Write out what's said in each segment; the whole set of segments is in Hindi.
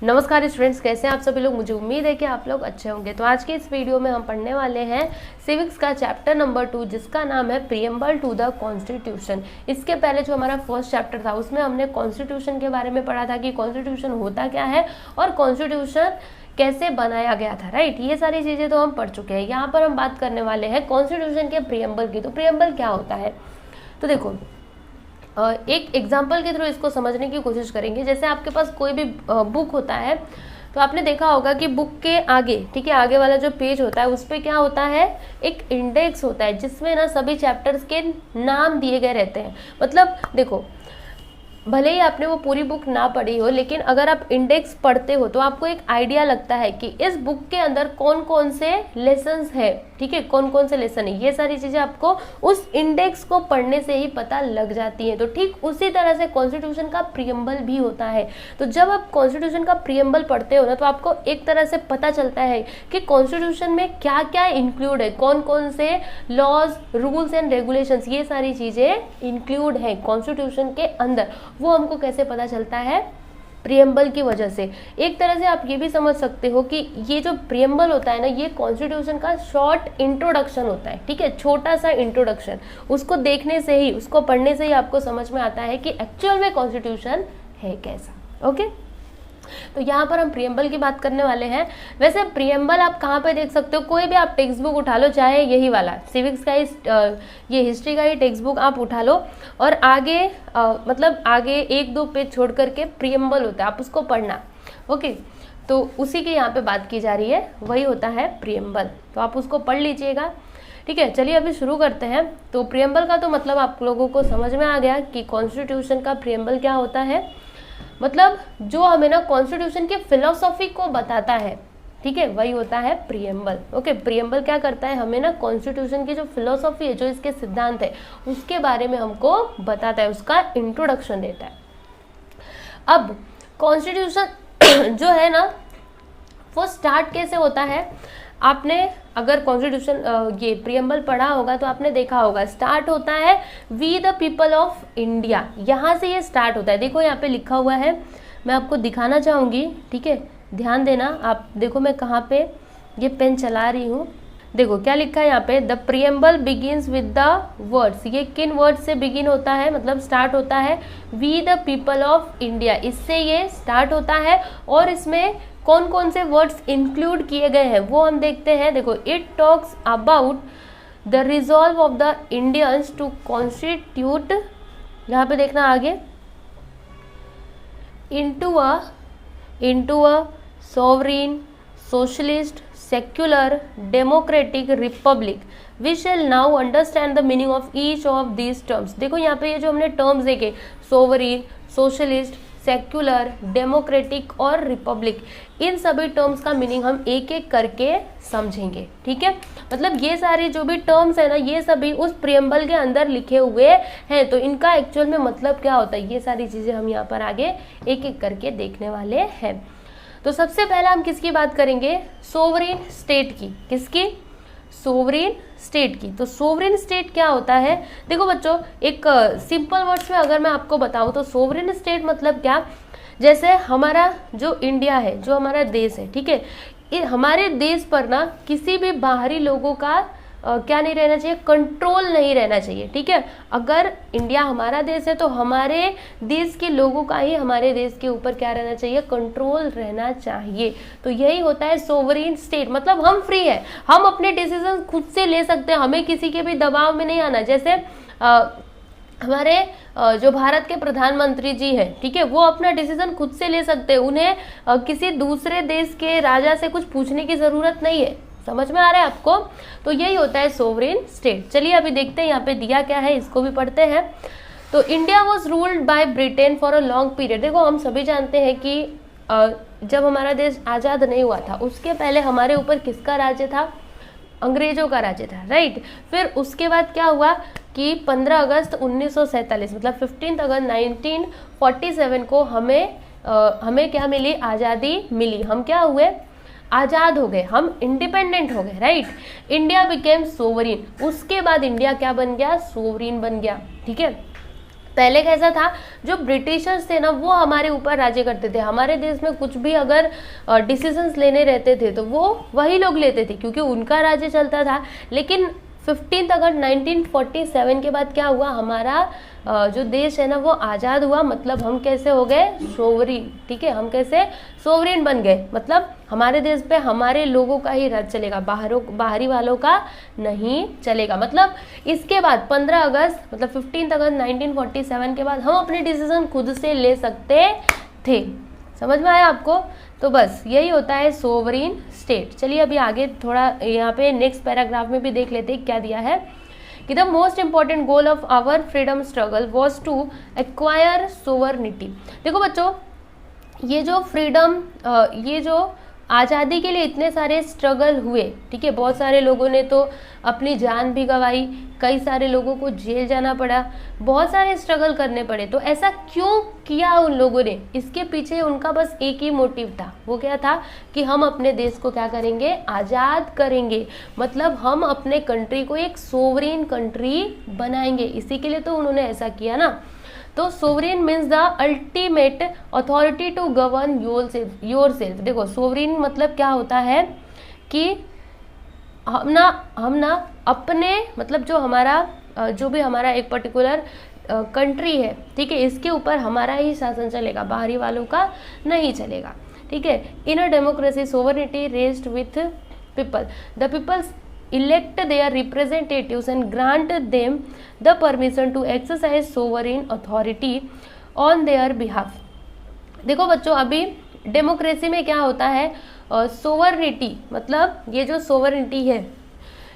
नमस्कार स्टूडेंट्स, कैसे हैं आप सभी लोग। मुझे उम्मीद है कि आप लोग अच्छे होंगे। तो आज के इस वीडियो में हम पढ़ने वाले हैं सिविक्स का चैप्टर नंबर 2, जिसका नाम है प्रीएम्बल टू द कॉन्स्टिट्यूशन। इसके पहले जो हमारा फर्स्ट चैप्टर था उसमें हमने कॉन्स्टिट्यूशन के बारे में पढ़ा था कि कॉन्स्टिट्यूशन होता क्या है और कॉन्स्टिट्यूशन कैसे बनाया गया था, राइट। ये सारी चीज़ें तो हम पढ़ चुके हैं। यहाँ पर हम बात करने वाले हैं कॉन्स्टिट्यूशन के प्रीएम्बल की। तो प्रीएम्बल क्या होता है, तो देखो एक एग्जाम्पल के थ्रू इसको समझने की कोशिश करेंगे। जैसे आपके पास कोई भी बुक होता है तो आपने देखा होगा कि बुक के आगे, ठीक है, आगे वाला जो पेज होता है उस पर क्या होता है, एक इंडेक्स होता है जिसमें ना सभी चैप्टर्स के नाम दिए गए रहते हैं। मतलब देखो, भले ही आपने वो पूरी बुक ना पढ़ी हो, लेकिन अगर आप इंडेक्स पढ़ते हो तो आपको एक आइडिया लगता है कि इस बुक के अंदर कौन कौन से लेसन्स है, ठीक है, कौन कौन से लेसन है। ये सारी चीज़ें आपको उस इंडेक्स को पढ़ने से ही पता लग जाती हैं। तो ठीक उसी तरह से कॉन्स्टिट्यूशन का प्रीएम्बल भी होता है। तो जब आप कॉन्स्टिट्यूशन का प्रीएम्बल पढ़ते हो ना, तो आपको एक तरह से पता चलता है कि कॉन्स्टिट्यूशन में क्या क्या इंक्लूड है, कौन कौन से लॉज, रूल्स एंड रेगुलेशंस, ये सारी चीज़ें इंक्लूड है कॉन्स्टिट्यूशन के अंदर। वो हमको कैसे पता चलता है, प्रीएम्बल की वजह से। एक तरह से आप ये भी समझ सकते हो कि ये जो प्रीएम्बल होता है ना, ये कॉन्स्टिट्यूशन का शॉर्ट इंट्रोडक्शन होता है, ठीक है, छोटा सा इंट्रोडक्शन। उसको देखने से ही, उसको पढ़ने से ही आपको समझ में आता है कि एक्चुअल में कॉन्स्टिट्यूशन है कैसा। ओके, तो यहाँ पर हम प्रीएम्बल की बात करने वाले हैं। वैसे प्रीएम्बल आप कहाँ पे देख सकते हो, कोई भी आप टेक्स्ट बुक उठा लो, चाहे यही वाला सिविक्स का ही, ये हिस्ट्री का ही टेक्स्ट बुक आप उठा लो और आगे मतलब आगे 1-2 पेज छोड़ करके प्रीएम्बल होता है, आप उसको पढ़ना। ओके, तो उसी की यहाँ पे बात की जा रही है, वही होता है प्रीएम्बल। तो आप उसको पढ़ लीजिएगा, ठीक है। चलिए अभी शुरू करते हैं। तो प्रीएम्बल का तो मतलब आप लोगों को समझ में आ गया कि कॉन्स्टिट्यूशन का प्रीएम्बल क्या होता है। मतलब जो हमें ना कॉन्स्टिट्यूशन की फिलोसॉफी को बताता है, ठीक है, वही होता है प्रीएम्बल। ओके, प्रीएम्बल क्या करता है, हमें ना कॉन्स्टिट्यूशन की जो फिलोसॉफी है, जो इसके सिद्धांत है, उसके बारे में हमको बताता है, उसका इंट्रोडक्शन देता है। अब कॉन्स्टिट्यूशन जो है ना, वो स्टार्ट कैसे होता है। आपने अगर कॉन्स्टिट्यूशन ये प्रीएम्बल पढ़ा होगा तो आपने देखा होगा, स्टार्ट होता है we the people of India, यहाँ से ये स्टार्ट होता है। देखो यहाँ पे लिखा हुआ है, मैं आपको दिखाना चाहूँगी, ठीक है, ध्यान देना। आप देखो मैं कहाँ पे ये पेन चला रही हूँ, देखो क्या लिखा है यहाँ पे, the preamble begins with the words. ये किन वर्ड्स से बिगिन होता है, मतलब स्टार्ट होता है we the people of India, इससे ये स्टार्ट होता है। और इसमें कौन कौन से वर्ड्स इंक्लूड किए गए हैं वो हम देखते हैं। देखो, it talks about the resolve of the Indians to constitute, यहाँ पे देखना आगे, into a sovereign, socialist, secular, democratic republic. We shall now understand the meaning of each of these terms. देखो यहाँ पे ये जो हमने टर्म्स देखे, सोवरीन, सोशलिस्ट, सेक्युलर, डेमोक्रेटिक और रिपब्लिक, इन सभी टर्म्स का मीनिंग हम एक एक करके समझेंगे, ठीक है। मतलब ये सारी जो भी टर्म्स है ना, ये सभी उस प्रीएम्बल के अंदर लिखे हुए हैं। तो इनका एक्चुअल में मतलब क्या होता है, ये सारी चीज़ें हम यहाँ पर आगे एक एक करके देखने वाले हैं। तो सबसे पहले हम किसकी बात करेंगे, सोवरेन स्टेट की। किसकी, सोवरेन स्टेट की। तो सोवरेन स्टेट क्या होता है, देखो बच्चों, एक सिंपल वर्ड्स में अगर मैं आपको बताऊं तो सोवरेन स्टेट मतलब क्या, जैसे हमारा जो इंडिया है, जो हमारा देश है, ठीक है, हमारे देश पर ना किसी भी बाहरी लोगों का क्या नहीं रहना चाहिए, कंट्रोल नहीं रहना चाहिए, ठीक है। अगर इंडिया हमारा देश है तो हमारे देश के लोगों का ही हमारे देश के ऊपर क्या रहना चाहिए, कंट्रोल रहना चाहिए। तो यही होता है सोवरेन स्टेट। मतलब हम फ्री है, हम अपने डिसीजन खुद से ले सकते हैं, हमें किसी के भी दबाव में नहीं आना। जैसे हमारे जो भारत के प्रधानमंत्री जी हैं, ठीक है, वो अपना डिसीजन खुद से ले सकते हैं, उन्हें किसी दूसरे देश के राजा से कुछ पूछने की जरूरत नहीं है। समझ में आ रहा है आपको। तो यही होता है सोवरेन स्टेट। चलिए अभी देखते हैं यहाँ पे दिया क्या है, इसको भी पढ़ते हैं। तो India was ruled by Britain for a long period. देखो हम सभी जानते हैं कि जब हमारा देश आज़ाद नहीं हुआ था उसके पहले हमारे ऊपर किसका राज्य था, अंग्रेजों का राज्य था, राइट। फिर उसके बाद क्या हुआ कि 15 अगस्त 1947 मतलब 15 अगस्त 1947 को हमें क्या मिली, आज़ादी मिली। हम क्या हुए, आज़ाद हो गए, हम इंडिपेंडेंट हो गए, राइट। इंडिया बिकेम सोवरीन, उसके बाद इंडिया क्या बन गया, सोवरीन बन गया, ठीक है। पहले कैसा था, जो ब्रिटिशर्स थे ना वो हमारे ऊपर राज्य करते थे, हमारे देश में कुछ भी अगर डिसीजंस लेने रहते थे तो वो वही लोग लेते थे क्योंकि उनका राज्य चलता था। लेकिन 15 अगस्त 1947 के बाद क्या हुआ, हमारा जो देश है ना वो आज़ाद हुआ, मतलब हम कैसे हो गए, सोवरीन। ठीक है, हम कैसे सोवरीन बन गए, मतलब हमारे देश पे हमारे लोगों का ही राज चलेगा, बाहरी वालों का नहीं चलेगा। मतलब इसके बाद 15 अगस्त मतलब 15 अगस्त 1947 के बाद हम अपने डिसीजन खुद से ले सकते थे। समझ में आया आपको? तो बस यही होता है सोवरीन स्टेट। चलिए अभी आगे थोड़ा यहाँ पे नेक्स्ट पैराग्राफ में भी देख लेते हैं क्या दिया है कि the most important goal of our freedom struggle was to acquire sovereignty. देखो बच्चों, ये जो फ्रीडम, ये जो आज़ादी के लिए इतने सारे स्ट्रगल हुए, ठीक है, बहुत सारे लोगों ने तो अपनी जान भी गंवाई, कई सारे लोगों को जेल जाना पड़ा, बहुत सारे स्ट्रगल करने पड़े। तो ऐसा क्यों किया उन लोगों ने? इसके पीछे उनका बस एक ही मोटिव था, वो क्या था कि हम अपने देश को क्या करेंगे, आज़ाद करेंगे, मतलब हम अपने कंट्री को एक सोवरेन कंट्री बनाएंगे। इसी के लिए तो उन्होंने ऐसा किया ना। तो sovereign means the ultimate authority to govern yourself. देखो सोवरेन मतलब क्या होता है कि हम ना अपने, मतलब जो हमारा जो भी हमारा एक पर्टिकुलर कंट्री है, ठीक है, इसके ऊपर हमारा ही शासन चलेगा, बाहरी वालों का नहीं चलेगा। ठीक है, in a democracy sovereignty rests with people, the peoples elect their representatives and grant them the permission to exercise sovereign authority on their behalf। देखो बच्चों, अभी डेमोक्रेसी में क्या होता है, सोवरेनिटी मतलब ये जो सोवरेनिटी है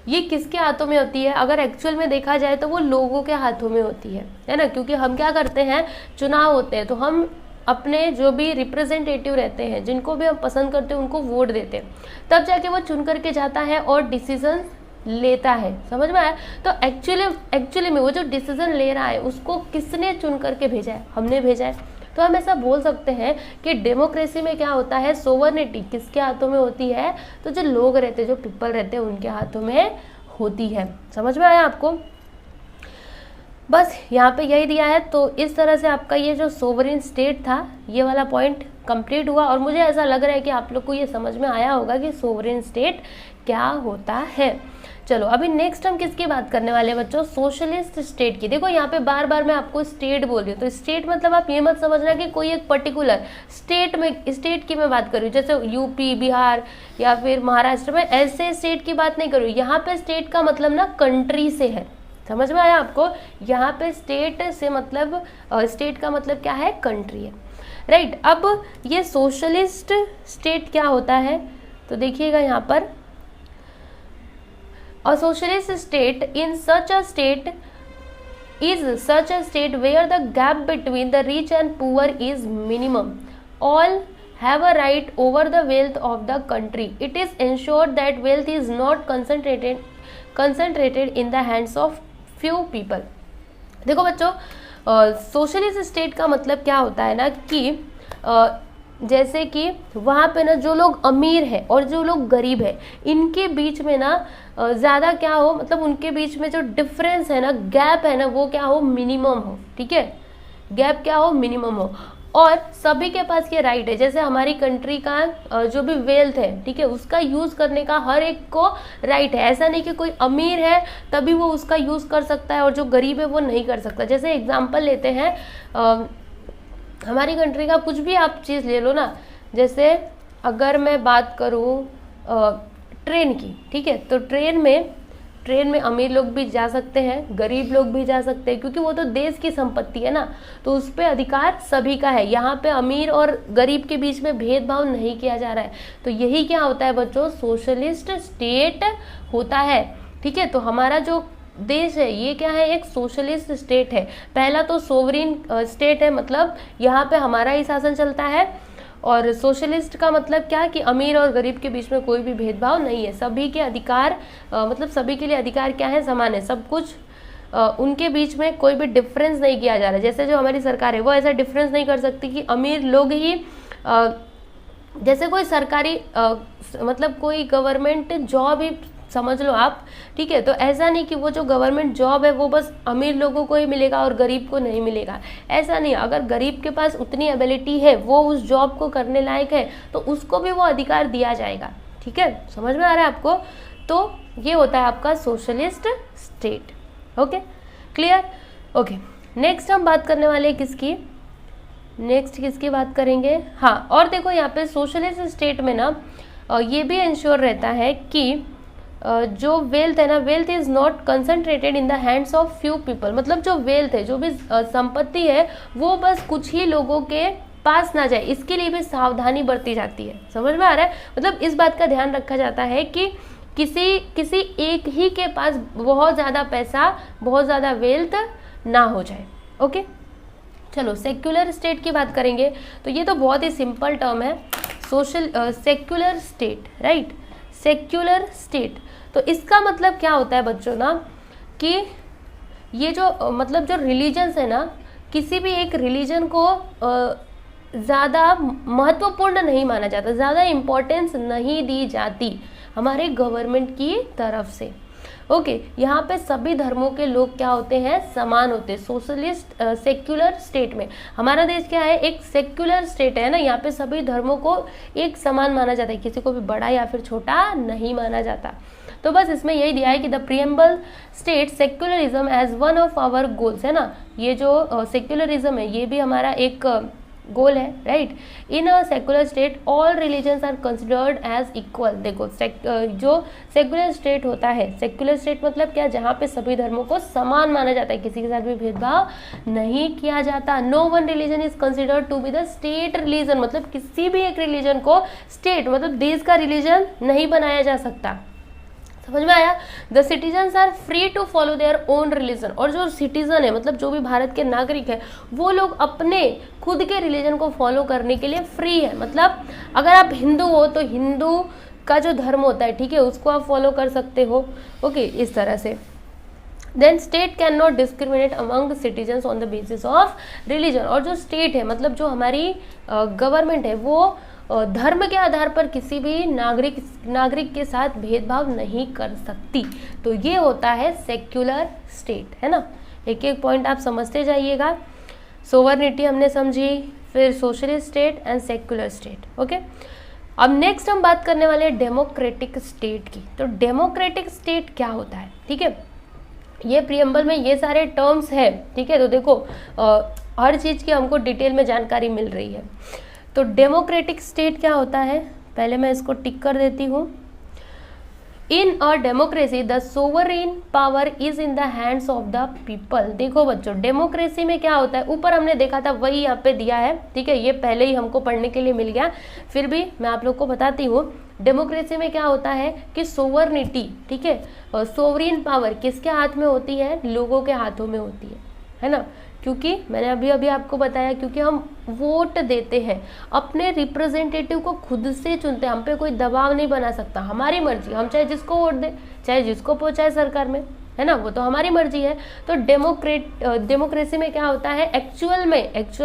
ये किसके हाथों में होती है? अगर एक्चुअल में देखा जाए तो वो लोगों के हाथों में होती है ना, क्योंकि हम क्या करते हैं, चुनाव होते हैं तो हम अपने जो भी रिप्रेजेंटेटिव रहते हैं, जिनको भी हम पसंद करते हैं, उनको वोट देते हैं, तब जाके वो चुन करके जाता है और डिसीजन लेता है। समझ में आया? तो एक्चुअली में वो जो डिसीजन ले रहा है उसको किसने चुन करके भेजा है? हमने भेजा है। तो हम ऐसा बोल सकते हैं कि डेमोक्रेसी में क्या होता है, सोवरेनिटी किसके हाथों में होती है? तो जो लोग रहते हैं, जो पीपल रहते हैं, उनके हाथों में होती है। समझ में आया आपको? बस यहाँ पे यही दिया है। तो इस तरह से आपका ये जो सोवरेन स्टेट था, ये वाला पॉइंट कंप्लीट हुआ और मुझे ऐसा लग रहा है कि आप लोग को ये समझ में आया होगा कि सोवरेन स्टेट क्या होता है। चलो अभी नेक्स्ट हम किसकी बात करने वाले हैं बच्चों? सोशलिस्ट स्टेट की। देखो यहाँ पे बार बार मैं आपको स्टेट बोल रही हूँ, तो स्टेट मतलब आप ये मत समझना कि कोई एक पर्टिकुलर स्टेट की मैं बात कर रही हूँ, जैसे यूपी, बिहार या फिर महाराष्ट्र में, ऐसे स्टेट की बात नहीं कर रही हूँ। यहाँ पे स्टेट का मतलब ना कंट्री से है। समझ में आया आपको? यहाँ पे स्टेट से मतलब स्टेट का मतलब क्या है, कंट्री है, राइट। अब ये सोशलिस्ट स्टेट क्या होता है तो देखिएगा यहाँ पर, a socialist state in such a state is such a state where the gap between the rich and poor is minimum. All have a right over the wealth of the country. It is ensured that wealth is not concentrated in the hands of few people. देखो बच्चों, सोशलिस्ट स्टेट का मतलब क्या होता है ना कि जैसे कि वहाँ पे ना जो लोग अमीर है और जो लोग गरीब है, इनके बीच में ना ज़्यादा क्या हो, मतलब उनके बीच में जो डिफरेंस है ना, गैप है ना, वो क्या हो, मिनिमम हो। ठीक है, गैप क्या हो, मिनिमम हो, और सभी के पास ये राइट है। जैसे हमारी कंट्री का जो भी वेल्थ है, ठीक है, उसका यूज़ करने का हर एक को राइट है। ऐसा नहीं कि कोई अमीर है तभी वो उसका यूज़ कर सकता है और जो गरीब है वो नहीं कर सकता। जैसे एग्जाम्पल लेते हैं, हमारी कंट्री का कुछ भी आप चीज़ ले लो ना, जैसे अगर मैं बात करूँ ट्रेन की, ठीक है, तो ट्रेन में अमीर लोग भी जा सकते हैं, गरीब लोग भी जा सकते हैं, क्योंकि वो तो देश की संपत्ति है ना, तो उस पर अधिकार सभी का है। यहाँ पे अमीर और गरीब के बीच में भेदभाव नहीं किया जा रहा है। तो यही क्या होता है बच्चों, सोशलिस्ट स्टेट होता है। ठीक है, तो हमारा जो देश है ये क्या है, एक सोशलिस्ट स्टेट है। पहला तो सोवरेन स्टेट है, मतलब यहाँ पे हमारा ही शासन चलता है, और सोशलिस्ट का मतलब क्या कि अमीर और गरीब के बीच में कोई भी भेदभाव नहीं है, सभी के अधिकार मतलब सभी के लिए अधिकार क्या है, समान है, सब कुछ उनके बीच में कोई भी डिफरेंस नहीं किया जा रहा है। जैसे जो हमारी सरकार है वो ऐसा डिफरेंस नहीं कर सकती कि अमीर लोग ही जैसे कोई सरकारी मतलब कोई गवर्नमेंट जॉब ही समझ लो आप, ठीक है। तो ऐसा नहीं कि वो जो गवर्नमेंट जॉब है वो बस अमीर लोगों को ही मिलेगा और गरीब को नहीं मिलेगा, ऐसा नहीं। अगर गरीब के पास उतनी एबिलिटी है, वो उस जॉब को करने लायक है, तो उसको भी वो अधिकार दिया जाएगा, ठीक है। समझ में आ रहा है आपको? तो ये होता है आपका socialist state. Okay, clear? Okay, next हम बात करने वाले हैं किसकी, नेक्स्ट किसकी बात करेंगे? हाँ, और देखो यहाँ पे सोशलिस्ट स्टेट में ना ये भी इंश्योर रहता है कि जो वेल्थ है ना, wealth is not concentrated in the hands of few people. मतलब जो वेल्थ है, जो भी संपत्ति है, वो बस कुछ ही लोगों के पास ना जाए, इसके लिए भी सावधानी बरती जाती है। समझ में आ रहा है? मतलब इस बात का ध्यान रखा जाता है कि किसी एक ही के पास बहुत ज़्यादा पैसा, बहुत ज़्यादा वेल्थ ना हो जाए। ओके, चलो सेक्युलर स्टेट की बात करेंगे। तो ये तो बहुत ही सिंपल टर्म है, secular state, right? Secular state, तो इसका मतलब क्या होता है बच्चों ना, कि ये जो मतलब जो रिलीजन्स है ना, किसी भी एक रिलीजन को ज़्यादा महत्वपूर्ण नहीं माना जाता, ज़्यादा इम्पोर्टेंस नहीं दी जाती हमारे गवर्नमेंट की तरफ से। ओके, यहाँ पे सभी धर्मों के लोग क्या होते हैं? समान होते हैं। सोशलिस्ट सेक्युलर स्टेट में, हमारा देश क्या है? एक सेक्युलर स्टेट है ना, यहाँ पे सभी धर्मों को एक समान माना जाता है, किसी को भी बड़ा या फिर छोटा नहीं माना जाता। तो बस इसमें यही दिया है कि the preamble states secularism as one of our goals, है ना। ये जो सेक्युलरिज्म है, ये भी हमारा एक गोल है, right? In a secular state all religions are considered as equal. देखो जो सेक्युलर स्टेट होता है, सेक्युलर स्टेट मतलब क्या? जहाँ पे सभी धर्मों को समान माना जाता है, किसी के साथ भी भेदभाव नहीं किया जाता। No one religion is considered to be the state religion, मतलब किसी भी एक रिलीजन को स्टेट मतलब देश का रिलीजन नहीं बनाया जा सकता। समझ में आया? The citizens are free to follow their own religion, और जो सिटीजन है मतलब जो भी भारत के नागरिक है, वो लोग अपने खुद के रिलीजन को फॉलो करने के लिए फ्री है। मतलब अगर आप हिंदू हो तो हिंदू का जो धर्म होता है, ठीक है, उसको आप फॉलो कर सकते हो। ओके, इस तरह से। Then state can not discriminate among citizens on the basis of religion, और जो स्टेट है मतलब जो हमारी गवर्नमेंट है, वो धर्म के आधार पर किसी भी नागरिक के साथ भेदभाव नहीं कर सकती। तो ये होता है सेक्युलर स्टेट, है ना। एक एक पॉइंट आप समझते जाइएगा। सोवरनिटी हमने समझी, फिर socialist state and secular state. Okay, अब नेक्स्ट हम बात करने वाले हैं डेमोक्रेटिक स्टेट की। तो डेमोक्रेटिक स्टेट क्या होता है, ठीक है, ये प्रीएम्बल में ये सारे टर्म्स हैं, ठीक है। तो देखो हर चीज़ की हमको डिटेल में जानकारी मिल रही है। तो डेमोक्रेटिक स्टेट क्या होता है, पहले मैं इसको टिक कर देती हूँ। In a democracy the sovereign power is in the hands of the people. देखो बच्चों, डेमोक्रेसी में क्या होता है, ऊपर हमने देखा था वही यहाँ पे दिया है, ठीक है, ये पहले ही हमको पढ़ने के लिए मिल गया, फिर भी मैं आप लोग को बताती हूँ। डेमोक्रेसी में क्या होता है कि सोवरनिटी, ठीक है, सोवरेन पावर किसके हाथ में होती है? लोगों के हाथों में होती है ना। क्योंकि मैंने अभी अभी आपको बताया, क्योंकि हम वोट देते हैं, अपने रिप्रेजेंटेटिव को खुद से चुनते हैं, हम पे कोई दबाव नहीं बना सकता, हमारी मर्जी, हम चाहे जिसको वोट दें, चाहे जिसको पहुंचाए सरकार में, है ना, वो तो हमारी मर्जी है। तो डेमोक्रेसी में क्या होता है, एक्चुअल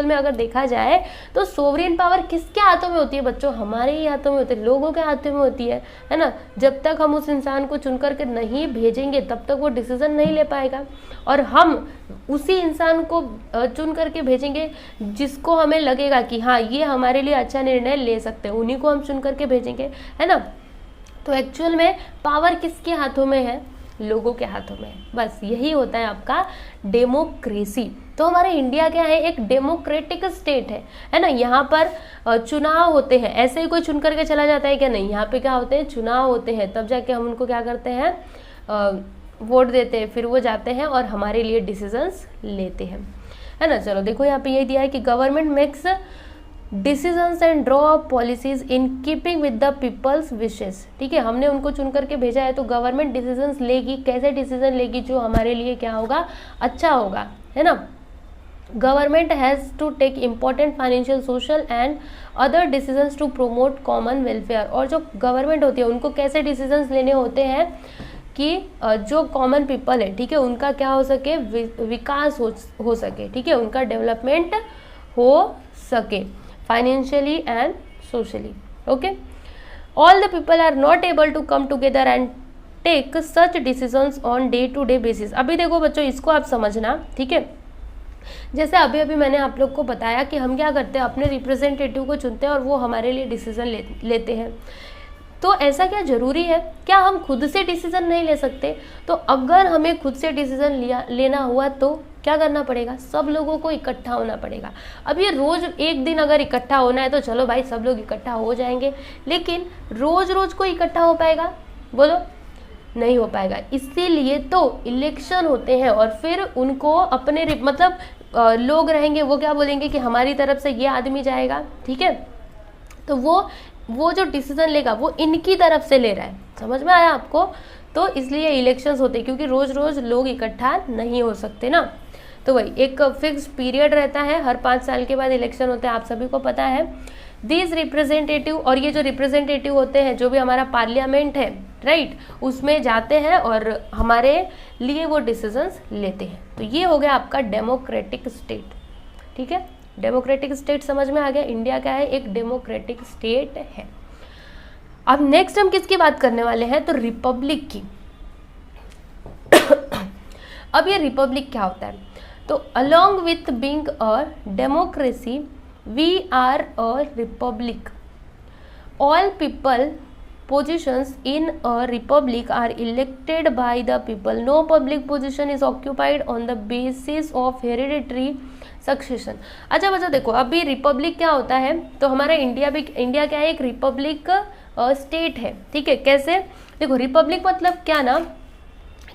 में अगर देखा जाए तो सोवरेन पावर किसके हाथों में होती है बच्चों? हमारे ही हाथों में होती है, लोगों के हाथों में होती है ना। जब तक हम उस इंसान को चुन करके नहीं भेजेंगे तब तक वो डिसीजन नहीं ले पाएगा, और हम उसी इंसान को चुन करके भेजेंगे जिसको हमें लगेगा कि हाँ ये हमारे लिए अच्छा निर्णय ले सकते हैं, उन्हीं को हम चुन करके भेजेंगे, है ना। तो एक्चुअल में पावर किसके हाथों में है? लोगों के हाथों में। बस यही होता है आपका डेमोक्रेसी। तो हमारे इंडिया क्या है, एक डेमोक्रेटिक स्टेट है ना। यहाँ पर चुनाव होते हैं, ऐसे ही कोई चुन करके चला जाता है क्या? नहीं, यहाँ पे क्या होते हैं, चुनाव होते हैं, तब जाके हम उनको क्या करते हैं, वोट देते हैं, फिर वो जाते हैं और हमारे लिए डिसीजंस लेते हैं, है ना। चलो देखो यहाँ पे ये दिया है कि government makes decisions and draw policies in keeping with the people's wishes. ठीक है, हमने उनको चुन करके भेजा है तो गवर्नमेंट डिसीजंस लेगी। कैसे डिसीजन लेगी? जो हमारे लिए क्या होगा, अच्छा होगा, है ना। Government has to take important financial, social and other decisions to promote common welfare. और जो गवर्नमेंट होती है उनको कैसे डिसीजंस लेने होते हैं कि जो कॉमन पीपल है, ठीक है, उनका क्या हो सके, विकास हो सके, ठीक है, उनका डेवलपमेंट हो सके financially and socially. Okay, all the people are not able to come together and take such decisions on day to day basis. अभी देखो बच्चों, इसको आप समझना, ठीक है। जैसे अभी अभी मैंने आप लोग को बताया कि हम क्या करते हैं, अपने रिप्रेजेंटेटिव को चुनते हैं और वो हमारे लिए डिसीजन लेते हैं। तो ऐसा क्या जरूरी है? क्या हम खुद से डिसीजन नहीं ले सकते? तो अगर हमें खुद से डिसीजन लेना हुआ तो क्या करना पड़ेगा? सब लोगों को इकट्ठा होना पड़ेगा। अब ये रोज एक दिन अगर इकट्ठा होना है तो चलो भाई सब लोग इकट्ठा हो जाएंगे, लेकिन रोज रोज को इकट्ठा हो पाएगा? बोलो, नहीं हो पाएगा। इसीलिए तो इलेक्शन होते हैं और फिर उनको अपने मतलब लोग रहेंगे, वो क्या बोलेंगे कि हमारी तरफ से ये आदमी जाएगा, ठीक है। तो वो जो डिसीजन लेगा वो इनकी तरफ से ले रहा है। समझ में आया आपको? तो इसलिए इलेक्शंस होते हैं, क्योंकि रोज रोज लोग इकट्ठा नहीं हो सकते ना। तो वही एक फिक्स पीरियड रहता है, हर 5 साल के बाद इलेक्शन होते हैं, आप सभी को पता है। दिस रिप्रेजेंटेटिव, और ये जो रिप्रेजेंटेटिव होते हैं, जो भी हमारा पार्लियामेंट है, राइट, उसमें जाते हैं और हमारे लिए वो डिसीजंस लेते हैं। तो ये हो गया आपका डेमोक्रेटिक स्टेट, ठीक है। डेमोक्रेटिक स्टेट समझ में आ गया। इंडिया क्या है? एक डेमोक्रेटिक स्टेट है। अब नेक्स्ट हम किसकी बात करने वाले हैं? तो रिपब्लिक की। अब ये रिपब्लिक क्या होता है? तो along with being a democracy we are a republic. All people positions in a republic are elected by the people. No public position is occupied on the basis of hereditary succession. अच्छा बच्चों देखो, अभी रिपब्लिक क्या होता है? तो हमारा इंडिया क्या है? एक रिपब्लिक स्टेट है, ठीक है। कैसे? देखो, रिपब्लिक मतलब क्या ना,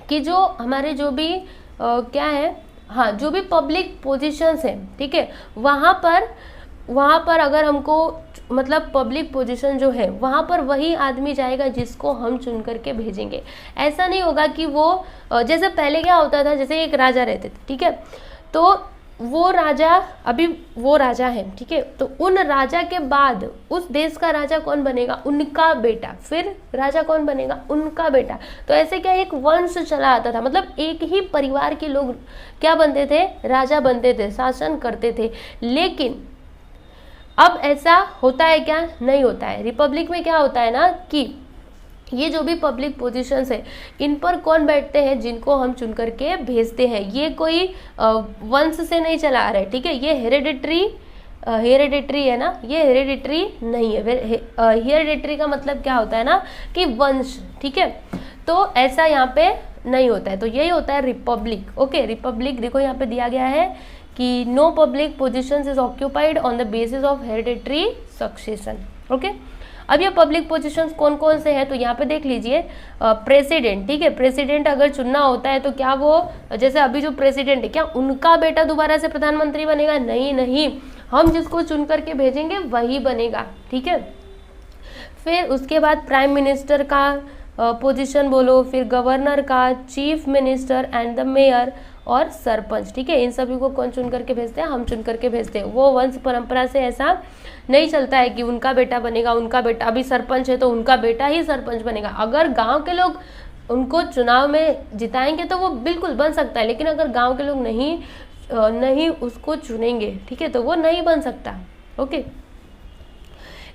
कि जो हमारे जो भी क्या है, हाँ, जो भी पब्लिक पोजीशंस हैं, ठीक है, वहाँ पर अगर हमको मतलब पब्लिक पोजीशन जो है वहाँ पर वही आदमी जाएगा जिसको हम चुन करके भेजेंगे। ऐसा नहीं होगा कि वो जैसे पहले क्या होता था, जैसे एक राजा रहते थे, ठीक है, तो वो राजा, अभी वो राजा है, ठीक है, तो उन राजा के बाद उस देश का राजा कौन बनेगा? उनका बेटा। फिर राजा कौन बनेगा? उनका बेटा। तो ऐसे क्या एक वंश चला आता था, मतलब एक ही परिवार के लोग क्या बनते थे? राजा बनते थे, शासन करते थे। लेकिन अब ऐसा होता है क्या? नहीं होता है। रिपब्लिक में क्या होता है ना, कि ये जो भी पब्लिक पोजीशंस है, इन पर कौन बैठते हैं? जिनको हम चुन करके भेजते हैं। ये कोई वंश से नहीं चला आ रहा है, ठीक है, ये हेरेडिटरी है ना, ये हेरेडिटरी नहीं है। हेरेडिटरी का मतलब क्या होता है ना, कि वंश, ठीक है। तो ऐसा यहाँ पे नहीं होता है। तो यही होता है रिपब्लिक। ओके, रिपब्लिक देखो यहाँ पे दिया गया है कि no public positions is occupied on the basis of hereditary succession. Okay, अब ये पब्लिक पोजीशंस कौन कौन से हैं? तो यहाँ पे देख लीजिए, प्रेसिडेंट, ठीक है, प्रेसिडेंट अगर चुनना होता है तो क्या वो, जैसे अभी जो प्रेसिडेंट है, क्या उनका बेटा दोबारा से प्रधानमंत्री बनेगा? नहीं नहीं, हम जिसको चुन करके भेजेंगे वही बनेगा, ठीक है। फिर उसके बाद प्राइम मिनिस्टर का पोजीशन बोलो, फिर गवर्नर का, chief minister and the mayor और सरपंच, ठीक है, इन सभी को कौन चुन करके भेजते हैं? हम चुन करके भेजते हैं। वो वंश परंपरा से ऐसा नहीं चलता है कि उनका बेटा बनेगा, उनका बेटा, अभी सरपंच है तो उनका बेटा ही सरपंच बनेगा। अगर गांव के लोग उनको चुनाव में जिताएंगे तो वो बिल्कुल बन सकता है, लेकिन अगर गांव के लोग नहीं उसको चुनेंगे, ठीक है, तो वो नहीं बन सकता। Okay,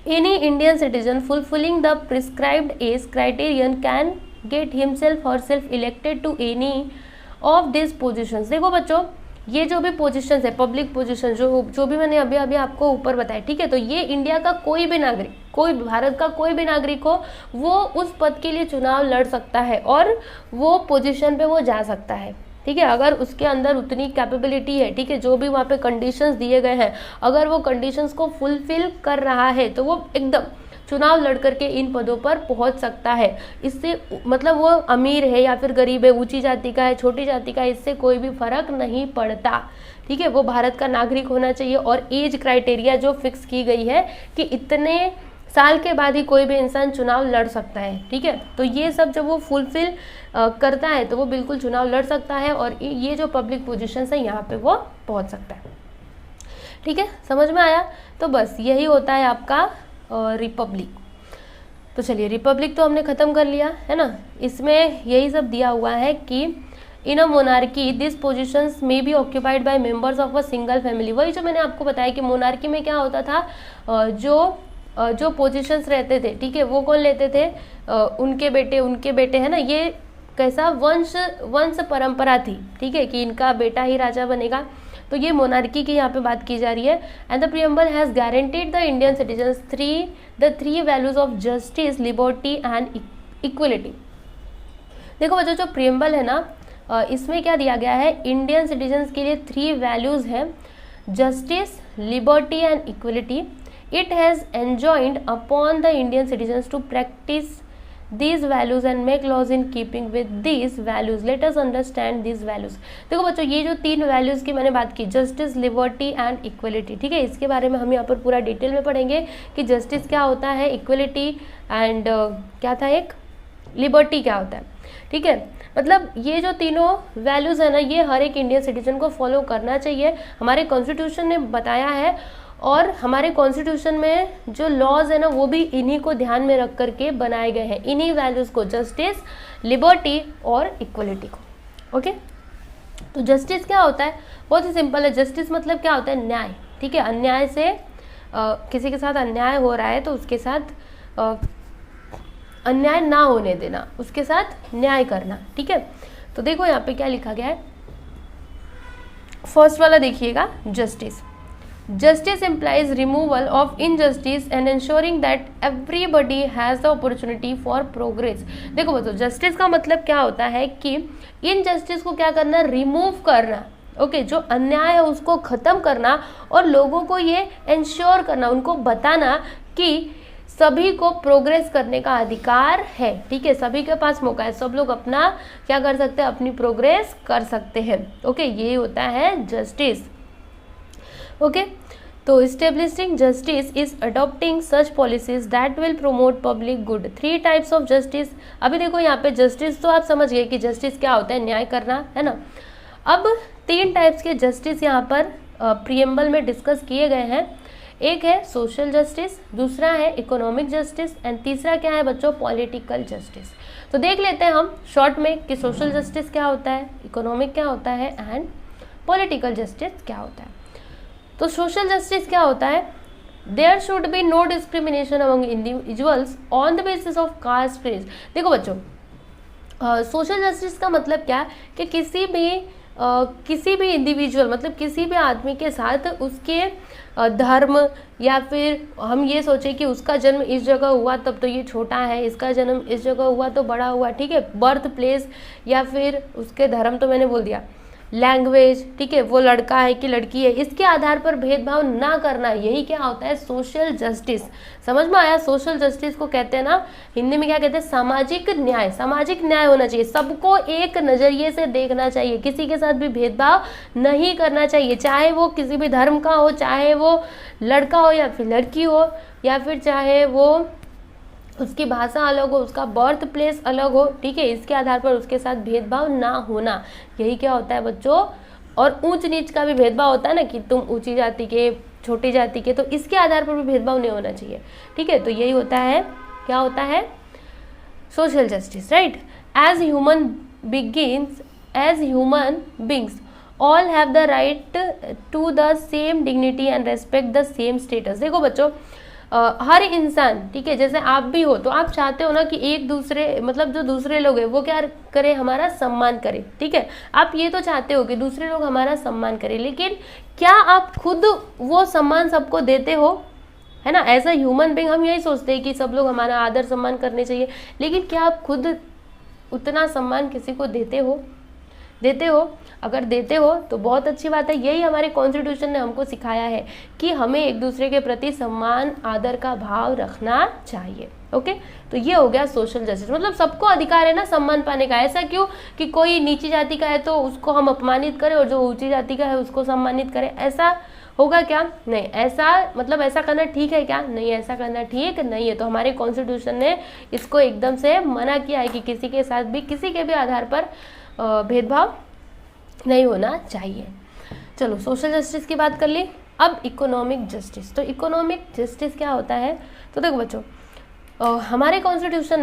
any Indian citizen fulfilling the prescribed age criterion can get himself और self elected to any of this positions. देखो बच्चों, ये जो भी पोजीशंस है, पब्लिक पोजीशन, जो भी मैंने अभी आपको ऊपर बताया, ठीक है, तो ये इंडिया का कोई भी नागरिक, कोई भारत का कोई भी नागरिक हो, वो उस पद के लिए चुनाव लड़ सकता है और वो पोजीशन पे वो जा सकता है, ठीक है, अगर उसके अंदर उतनी कैपेबिलिटी है, ठीक है, जो भी वहाँ पे कंडीशंस दिए गए हैं, अगर वो कंडीशंस को फुलफिल कर रहा है तो वो एकदम चुनाव लड़ करके इन पदों पर पहुंच सकता है। इससे मतलब वो अमीर है या फिर गरीब है, ऊंची जाति का है, छोटी जाति का है, इससे कोई भी फर्क नहीं पड़ता, ठीक है। वो भारत का नागरिक होना चाहिए और एज क्राइटेरिया जो फिक्स की गई है कि इतने साल के बाद ही कोई भी इंसान चुनाव लड़ सकता है, ठीक है। तो ये सब जब वो फुलफिल करता है तो वो बिल्कुल चुनाव लड़ सकता है और ये जो पब्लिक पोजीशन है यहाँ पे वो पहुँच सकता है, ठीक है, समझ में आया? तो बस यही होता है आपका रिपब्लिक। तो चलिए, रिपब्लिक तो हमने ख़त्म कर लिया है ना। इसमें यही सब दिया हुआ है कि इन अ मोनार्की दिस पोजीशंस में B occupied by members of a single family. वही जो मैंने आपको बताया कि मोनार्की में क्या होता था, जो जो पोजीशंस रहते थे, ठीक है, वो कौन लेते थे, उनके बेटे है ना, ये कैसा वंश परंपरा थी, ठीक है, कि इनका बेटा ही राजा बनेगा। तो ये मोनार्की की यहाँ पे बात की जा रही है। And the preamble has guaranteed the Indian citizens three values of justice, liberty and equality. देखो बच्चों, जो प्रीएम्बल है ना, इसमें क्या दिया गया है, इंडियन सिटीजन्स के लिए 3 वैल्यूज हैं, justice, liberty and equality. It has enjoined upon the Indian citizens to practise these values and make laws in keeping with these values. Let us understand these values. देखो बच्चों, ये जो 3 वैल्यूज की मैंने बात की, जस्टिस, लिबर्टी एंड इक्वलिटी, ठीक है, इसके बारे में हम यहाँ पर पूरा डिटेल में पढ़ेंगे कि जस्टिस क्या होता है, इक्वलिटी एंड क्या था एक, लिबर्टी क्या होता है, ठीक है। मतलब ये जो तीनों वैल्यूज है ना, ये हर एक इंडियन सिटीजन को फॉलो करना चाहिए, हमारे कॉन्स्टिट्यूशन ने बताया है। और हमारे कॉन्स्टिट्यूशन में जो लॉज है ना, वो भी इन्हीं को ध्यान में रख करके बनाए गए हैं, इन्हीं वैल्यूज को, जस्टिस, लिबर्टी और इक्वलिटी को। ओके, तो जस्टिस क्या होता है, बहुत ही सिंपल है। जस्टिस मतलब क्या होता है, न्याय, ठीक है। अन्याय से किसी के साथ अन्याय हो रहा है तो उसके साथ अन्याय ना होने देना, उसके साथ न्याय करना, ठीक है। तो देखो यहाँ पे क्या लिखा गया है, फर्स्ट वाला देखिएगा, justice. Justice implies removal of injustice and ensuring that everybody has the opportunity for progress. देखो बच्चों, जस्टिस का मतलब क्या होता है कि इनजस्टिस को क्या करना, रिमूव करना, ओके, जो अन्याय है उसको खत्म करना और लोगों को ये इंश्योर करना, उनको बताना कि सभी को प्रोग्रेस करने का अधिकार है, ठीक है, सभी के पास मौका है, सब लोग अपना क्या कर सकते हैं, अपनी प्रोग्रेस कर सकते हैं, ओके, ये होता है जस्टिस। ओके, तो establishing justice is adopting such policies that will promote public good. 3 types of justice. अभी देखो यहाँ पे जस्टिस तो आप समझ गए कि जस्टिस क्या होता है, न्याय करना, है ना। अब 3 टाइप्स के जस्टिस यहाँ पर प्रीएम्बल में डिस्कस किए गए हैं। एक है सोशल जस्टिस, दूसरा है इकोनॉमिक जस्टिस एंड तीसरा क्या है बच्चों, पॉलिटिकल जस्टिस। तो देख लेते हैं हम शॉर्ट में कि सोशल जस्टिस क्या होता है, इकोनॉमिक क्या होता है एंड पॉलिटिकल जस्टिस क्या होता है। तो सोशल जस्टिस क्या होता है, there should be no discrimination among individuals on the basis of caste race. देखो बच्चों, सोशल जस्टिस का मतलब क्या है कि किसी भी इंडिविजुअल, मतलब किसी भी आदमी के साथ उसके धर्म, या फिर हम ये सोचें कि उसका जन्म इस जगह हुआ तब तो ये छोटा है, इसका जन्म इस जगह हुआ तो बड़ा हुआ, ठीक है, बर्थ प्लेस या फिर उसके धर्म तो मैंने बोल दिया, लैंग्वेज, ठीक है, वो लड़का है कि लड़की है, इसके आधार पर भेदभाव ना करना, यही क्या होता है, सोशल जस्टिस। समझ में आया, सोशल जस्टिस को कहते हैं ना, हिंदी में क्या कहते हैं, सामाजिक न्याय। सामाजिक न्याय होना चाहिए, सबको एक नजरिए से देखना चाहिए, किसी के साथ भी भेदभाव नहीं करना चाहिए, चाहे वो किसी भी धर्म का हो, चाहे वो लड़का हो या फिर लड़की हो, या फिर चाहे वो उसकी भाषा अलग हो, उसका बर्थ प्लेस अलग हो, ठीक है, इसके आधार पर उसके साथ भेदभाव ना होना, यही क्या होता है बच्चों। और ऊंच नीच का भी भेदभाव होता है ना, कि तुम ऊंची जाति के, छोटी जाति के, तो इसके आधार पर भी भेदभाव नहीं होना चाहिए, ठीक है। तो यही होता है, क्या होता है, social justice, right. As human beings all have the right to the same dignity and respect the same status. देखो बच्चों, हर इंसान, ठीक है, जैसे आप भी हो, तो आप चाहते हो ना कि एक दूसरे, मतलब जो दूसरे लोग हैं वो क्या करें, हमारा सम्मान करें, ठीक है, आप ये तो चाहते हो कि दूसरे लोग हमारा सम्मान करें, लेकिन क्या आप खुद वो सम्मान सबको देते हो, है ना। एज अ ह्यूमन बीइंग हम यही सोचते हैं कि सब लोग हमारा आदर सम्मान करने चाहिए, लेकिन क्या आप खुद उतना सम्मान किसी को देते हो? अगर देते हो तो बहुत अच्छी बात है। यही हमारे कॉन्स्टिट्यूशन ने हमको सिखाया है कि हमें एक दूसरे के प्रति सम्मान, आदर का भाव रखना चाहिए। ओके, तो ये हो गया सोशल जस्टिस, मतलब सबको अधिकार है ना सम्मान पाने का। ऐसा क्यों कि कोई नीची जाति का है तो उसको हम अपमानित करें और जो ऊंची जाति का है उसको सम्मानित करें, ऐसा होगा क्या? नहीं, ऐसा मतलब ऐसा करना ठीक है क्या? नहीं, ऐसा करना ठीक नहीं है। तो हमारे कॉन्स्टिट्यूशन ने इसको एकदम से मना किया है कि किसी के साथ भी, किसी के भी आधार पर भेदभाव नहीं होना चाहिए। चलो, सोशल जस्टिस की बात कर ली। अब इकोनॉमिक जस्टिस। तो इकोनॉमिक जस्टिस क्या होता है? तो देखो बच्चों, हमारे कॉन्स्टिट्यूशन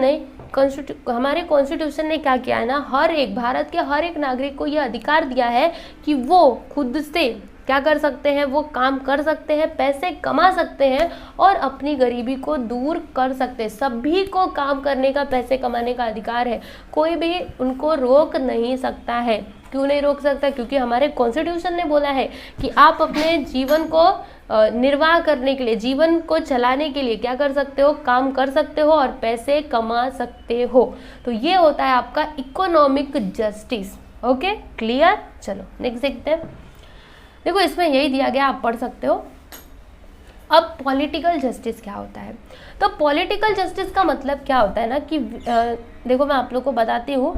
ने क्या किया है ना, हर एक भारत के हर एक नागरिक को यह अधिकार दिया है कि वो खुद से क्या कर सकते हैं, वो काम कर सकते हैं, पैसे कमा सकते हैं और अपनी गरीबी को दूर कर सकते हैं। सभी को काम करने का, पैसे कमाने का अधिकार है, कोई भी उनको रोक नहीं सकता है। क्यों नहीं रोक सकता? क्योंकि हमारे कॉन्स्टिट्यूशन ने बोला है कि आप अपने जीवन को निर्वाह करने के लिए, जीवन को चलाने के लिए क्या कर सकते हो, काम कर सकते हो और पैसे कमा सकते हो। तो ये होता है आपका इकोनॉमिक जस्टिस। Okay, clear? चलो नेक्स्ट देखते हैं। देखो इसमें यही दिया गया, आप पढ़ सकते हो। अब पॉलिटिकल जस्टिस क्या होता है? तो पॉलिटिकल जस्टिस का मतलब क्या होता है ना कि देखो मैं आप लोग को बताती हूँ।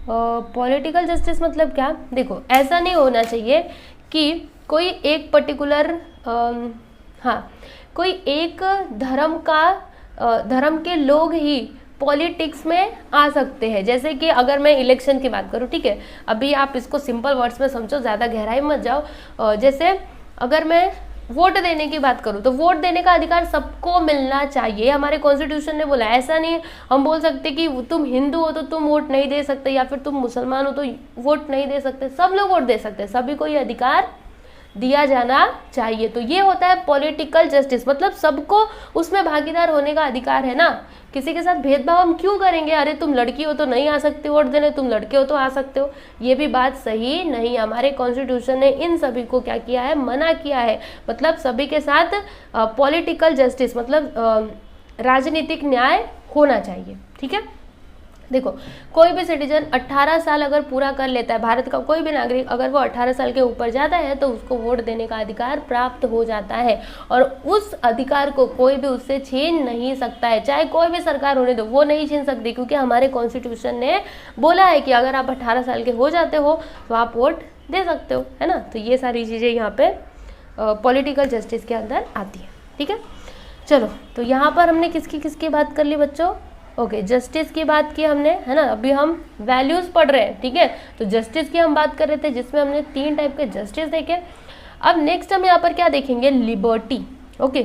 पॉलिटिकल जस्टिस मतलब क्या, देखो ऐसा नहीं होना चाहिए कि कोई एक पर्टिकुलर कोई एक धर्म के लोग ही पॉलिटिक्स में आ सकते हैं। जैसे कि अगर मैं इलेक्शन की बात करूं, ठीक है, अभी आप इसको सिंपल वर्ड्स में समझो, ज़्यादा गहराई मत जाओ। जैसे अगर मैं वोट देने की बात करूं तो वोट देने का अधिकार सबको मिलना चाहिए, हमारे कॉन्स्टिट्यूशन ने बोला। ऐसा नहीं हम बोल सकते कि तुम हिंदू हो तो तुम वोट नहीं दे सकते, या फिर तुम मुसलमान हो तो वोट नहीं दे सकते। सब लोग वोट दे सकते हैं, सभी को ये अधिकार दिया जाना चाहिए। तो ये होता है पॉलिटिकल जस्टिस, मतलब सबको उसमें भागीदार होने का अधिकार है ना। किसी के साथ भेदभाव हम क्यों करेंगे? अरे तुम लड़की हो तो नहीं आ सकते वोट देने, तुम लड़के हो तो आ सकते हो, ये भी बात सही नहीं। हमारे कॉन्स्टिट्यूशन ने इन सभी को क्या किया है, मना किया है। मतलब सभी के साथ पॉलिटिकल जस्टिस मतलब राजनीतिक न्याय होना चाहिए। ठीक है, देखो कोई भी सिटीजन 18 साल अगर पूरा कर लेता है, भारत का कोई भी नागरिक अगर वो 18 साल के ऊपर जाता है तो उसको वोट देने का अधिकार प्राप्त हो जाता है, और उस अधिकार को कोई भी उससे छीन नहीं सकता है। चाहे कोई भी सरकार होने दो, वो नहीं छीन सकती, क्योंकि हमारे कॉन्स्टिट्यूशन ने बोला है कि अगर आप 18 साल के हो जाते हो तो आप वोट दे सकते हो, है ना। तो ये सारी चीज़ें यहाँ पे पॉलिटिकल जस्टिस के अंदर आती है। ठीक है, चलो तो यहाँ पर हमने किसकी किसकी बात कर ली बच्चों? ओके, जस्टिस की बात की हमने, है ना। अभी हम वैल्यूज पढ़ रहे हैं, ठीक है। तो जस्टिस की हम बात कर रहे थे, जिसमें हमने 3 टाइप के जस्टिस देखे। अब नेक्स्ट हम यहाँ पर क्या देखेंगे? Liberty. Okay,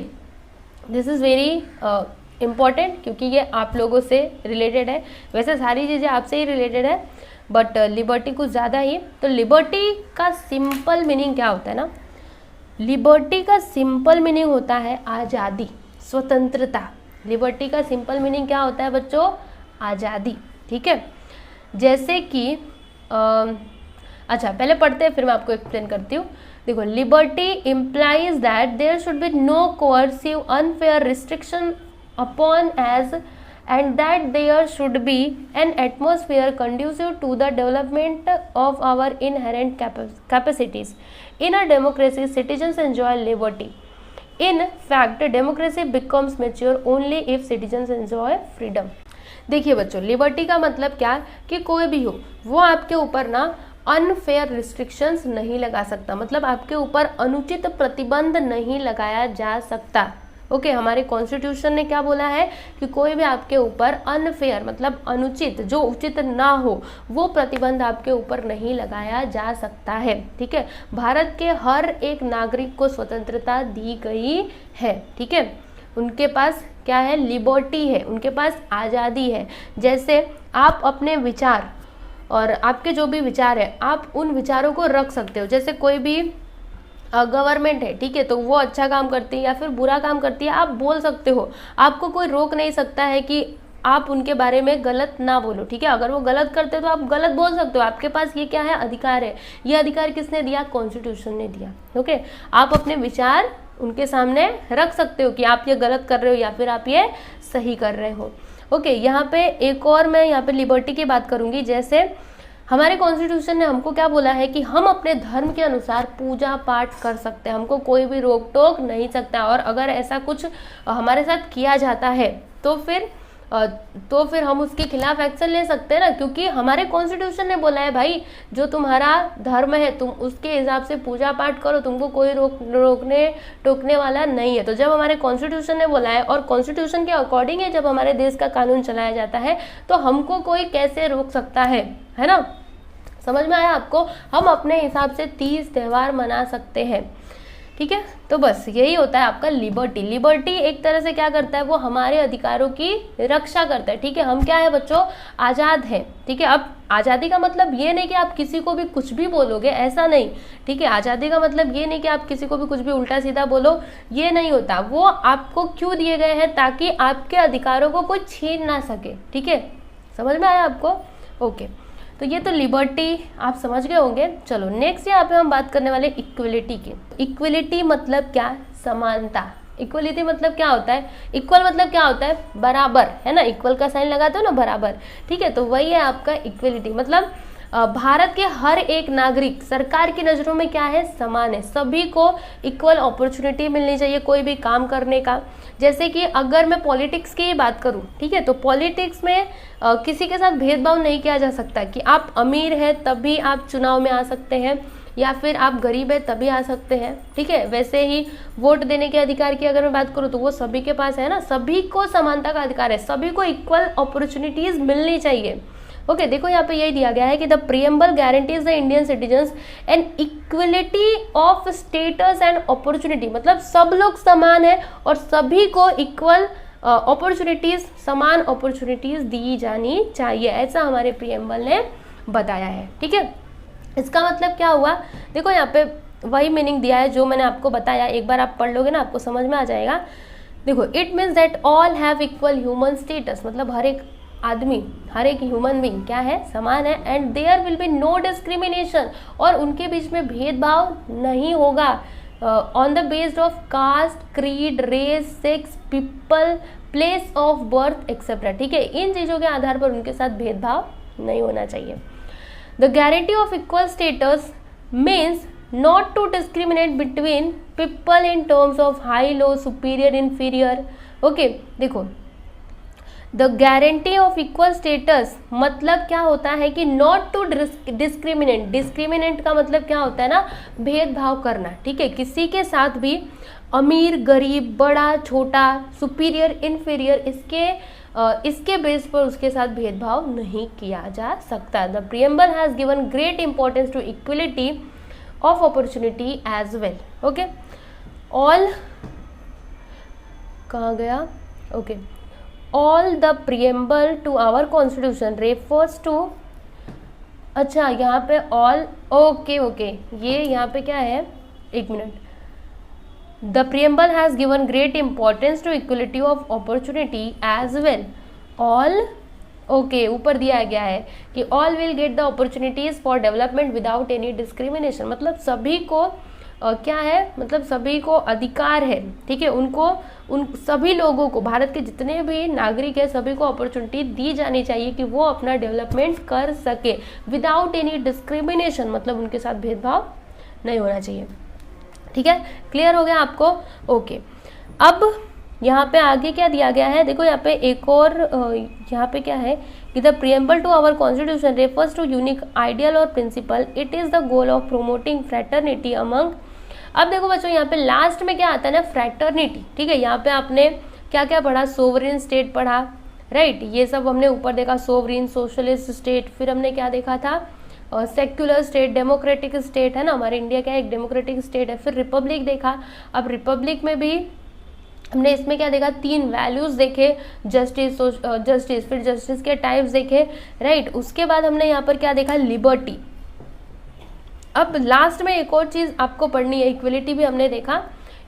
this is very important, क्योंकि ये आप लोगों से रिलेटेड है। वैसे सारी चीज़ें आपसे ही रिलेटेड है, बट लिबर्टी कुछ ज़्यादा ही। तो लिबर्टी का सिंपल मीनिंग क्या होता है ना? लिबर्टी का सिंपल मीनिंग होता है आज़ादी, स्वतंत्रता। लिबर्टी का सिंपल मीनिंग क्या होता है बच्चों? आज़ादी। ठीक है, जैसे कि अच्छा पहले पढ़ते हैं फिर मैं आपको एक्सप्लेन करती हूँ। देखो, liberty implies that there should be no coercive unfair restriction upon as and that there should be an atmosphere conducive to the development of our inherent capacities. In a democracy, citizens enjoy liberty. In fact, democracy becomes mature only if citizens enjoy freedom. देखिए बच्चों, लिबर्टी का मतलब क्या कि कोई भी हो वो आपके ऊपर ना अनफेयर रिस्ट्रिक्शंस नहीं लगा सकता, मतलब आपके ऊपर अनुचित प्रतिबंध नहीं लगाया जा सकता। ओके, हमारे कॉन्स्टिट्यूशन ने क्या बोला है कि कोई भी आपके ऊपर अनफेयर मतलब अनुचित, जो उचित ना हो, वो प्रतिबंध आपके ऊपर नहीं लगाया जा सकता है। ठीक है, भारत के हर एक नागरिक को स्वतंत्रता दी गई है। ठीक है, उनके पास क्या है? लिबर्टी है, उनके पास आज़ादी है। जैसे आप अपने विचार और आपके जो भी विचार है, आप उन विचारों को रख सकते हो। जैसे कोई भी गवर्नमेंट है, ठीक है, तो वो अच्छा काम करती है या फिर बुरा काम करती है, आप बोल सकते हो, आपको कोई रोक नहीं सकता है कि आप उनके बारे में गलत ना बोलो। ठीक है, अगर वो गलत करते हो तो आप गलत बोल सकते हो, आपके पास ये क्या है? अधिकार है। ये अधिकार किसने दिया? कॉन्स्टिट्यूशन ने दिया। ओके, आप अपने विचार उनके सामने रख सकते हो कि आप ये गलत कर रहे हो या फिर आप ये सही कर रहे हो। ओके, यहाँ पे एक और मैं यहाँ पे लिबर्टी की बात करूँगी। जैसे हमारे कॉन्स्टिट्यूशन ने हमको क्या बोला है कि हम अपने धर्म के अनुसार पूजा पाठ कर सकते हैं, हमको कोई भी रोक टोक नहीं सकता। और अगर ऐसा कुछ हमारे साथ किया जाता है तो फिर हम उसके खिलाफ एक्शन ले सकते हैं ना, क्योंकि हमारे कॉन्स्टिट्यूशन ने बोला है भाई जो तुम्हारा धर्म है तुम उसके हिसाब से पूजा पाठ करो, तुमको कोई रोकने टोकने वाला नहीं है। तो जब हमारे कॉन्स्टिट्यूशन ने बोला है और कॉन्स्टिट्यूशन के अकॉर्डिंग है जब हमारे देश का कानून चलाया जाता है, तो हमको कोई कैसे रोक सकता है ना। समझ में आया आपको? हम अपने हिसाब से 30 त्यौहार मना सकते हैं। ठीक है। तो बस यही होता है आपका लिबर्टी। लिबर्टी एक तरह से क्या करता है, वो हमारे अधिकारों की रक्षा करता है, ठीक है। हम क्या है बच्चों, आज़ाद है, ठीक है। अब आज़ादी का मतलब ये नहीं कि आप किसी को भी कुछ भी बोलोगे, ऐसा नहीं, ठीक है। आज़ादी का मतलब ये नहीं कि आप किसी को भी कुछ भी उल्टा सीधा बोलो, ये नहीं होता। वो आपको क्यों दिए गए हैं, ताकि आपके अधिकारों को कोई छीन ना सके, ठीक है। समझ में आया आपको? ओके, तो ये तो लिबर्टी आप समझ गए होंगे। चलो नेक्स्ट यहाँ पे हम बात करने वाले इक्वलिटी की। इक्वलिटी मतलब क्या, समानता। इक्वलिटी मतलब क्या होता है, इक्वल मतलब क्या होता है, बराबर, है ना। इक्वल का साइन लगाते हो ना, बराबर, ठीक है। तो वही है आपका इक्वलिटी। मतलब भारत के हर एक नागरिक सरकार की नज़रों में क्या है, समान है। सभी को इक्वल अपॉर्चुनिटी मिलनी चाहिए कोई भी काम करने का। जैसे कि अगर मैं पॉलिटिक्स की बात करूं, ठीक है, तो पॉलिटिक्स में किसी के साथ भेदभाव नहीं किया जा सकता कि आप अमीर हैं तभी आप चुनाव में आ सकते हैं, या फिर आप गरीब है तभी आ सकते हैं, ठीक है। वैसे ही वोट देने के अधिकार की अगर मैं बात करूं तो वो सभी के पास है ना, सभी को समानता का अधिकार है, सभी को इक्वल अपॉर्चुनिटीज मिलनी चाहिए। ओके, देखो यहाँ पे यही दिया गया है कि the preamble guarantees the Indian citizens an equality of status and opportunity. मतलब सब लोग समान है और सभी को इक्वल अपॉर्चुनिटीज, समान अपॉर्चुनिटीज दी जानी चाहिए, ऐसा हमारे प्रीएम्बल ने बताया है, ठीक है। इसका मतलब क्या हुआ, देखो यहाँ पे वही मीनिंग दिया है जो मैंने आपको बताया। एक बार आप पढ़ लोगे ना, आपको समझ में आ जाएगा। देखो, it means that all have equal human status. मतलब हर एक आदमी, हर एक ह्यूमन बीइंग क्या है, समान है। And there will be no discrimination, और उनके बीच में भेदभाव नहीं होगा on the based of caste, creed, race, sex, people, place of birth etcetera, ठीक है। इन चीज़ों के आधार पर उनके साथ भेदभाव नहीं होना चाहिए। The guarantee of equal status means not to discriminate between people in terms of high, low, superior, inferior. Okay, देखो, the guarantee of equal status मतलब क्या होता है कि नॉट टू डिस्क्रिमिनेट। डिस्क्रिमिनेट का मतलब क्या होता है ना, भेदभाव करना, ठीक है। किसी के साथ भी अमीर, गरीब, बड़ा, छोटा, सुपीरियर, इन्फीरियर, इसके बेस पर उसके साथ भेदभाव नहीं किया जा सकता। The preamble has given great importance to equality of opportunity as well. Okay, all कहाँ गया, okay, all the preamble to our constitution refers to, अच्छा यहाँ पे all, okay, ये यहाँ पे क्या है, एक minute, the preamble has given great importance to equality of opportunity as well. all, okay, ऊपर दिया गया है कि all will get the opportunities for development without any discrimination. मतलब सभी को क्या है, मतलब सभी को अधिकार है, ठीक है। उन सभी लोगों को, भारत के जितने भी नागरिक है, सभी को अपॉर्चुनिटी दी जानी चाहिए कि वो अपना डेवलपमेंट कर सके विदाउट एनी डिस्क्रिमिनेशन। मतलब उनके साथ भेदभाव नहीं होना चाहिए, ठीक है। क्लियर हो गया आपको? ओके, अब यहाँ पे आगे क्या दिया गया है, देखो यहाँ पे एक और, यहाँ पे क्या है कि the preamble to our constitution refers to unique ideal और principle, it is the goal of promoting fraternity among. अब देखो बच्चों, यहाँ पे लास्ट में क्या आता है ना, फ्रैटर्निटी, ठीक है। यहाँ पे आपने क्या क्या पढ़ा, सोवरेन स्टेट पढ़ा, राइट, ये सब हमने ऊपर देखा, सोवरेन, सोशलिस्ट स्टेट, फिर हमने क्या देखा था, सेक्युलर स्टेट, डेमोक्रेटिक स्टेट, है ना, हमारे इंडिया क्या है, एक डेमोक्रेटिक स्टेट है। फिर रिपब्लिक देखा। अब रिपब्लिक में भी हमने इसमें क्या देखा, 3 वैल्यूज देखे, जस्टिस, फिर जस्टिस के टाइप्स देखे, राइट। उसके बाद हमने यहाँ पर क्या देखा, लिबर्टी। अब लास्ट में एक और चीज़ आपको पढ़नी है, इक्वलिटी भी हमने देखा,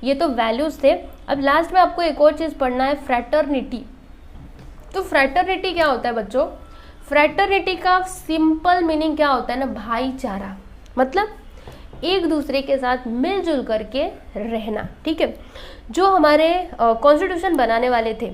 ये तो वैल्यूज थे। अब लास्ट में आपको एक और चीज़ पढ़ना है, फ्रैटर्निटी। तो फ्रैटर्निटी क्या होता है बच्चों, फ्रैटर्निटी का सिंपल मीनिंग क्या होता है ना, भाईचारा। मतलब एक दूसरे के साथ मिलजुल करके रहना, ठीक है। जो हमारे कॉन्स्टिट्यूशन बनाने वाले थे,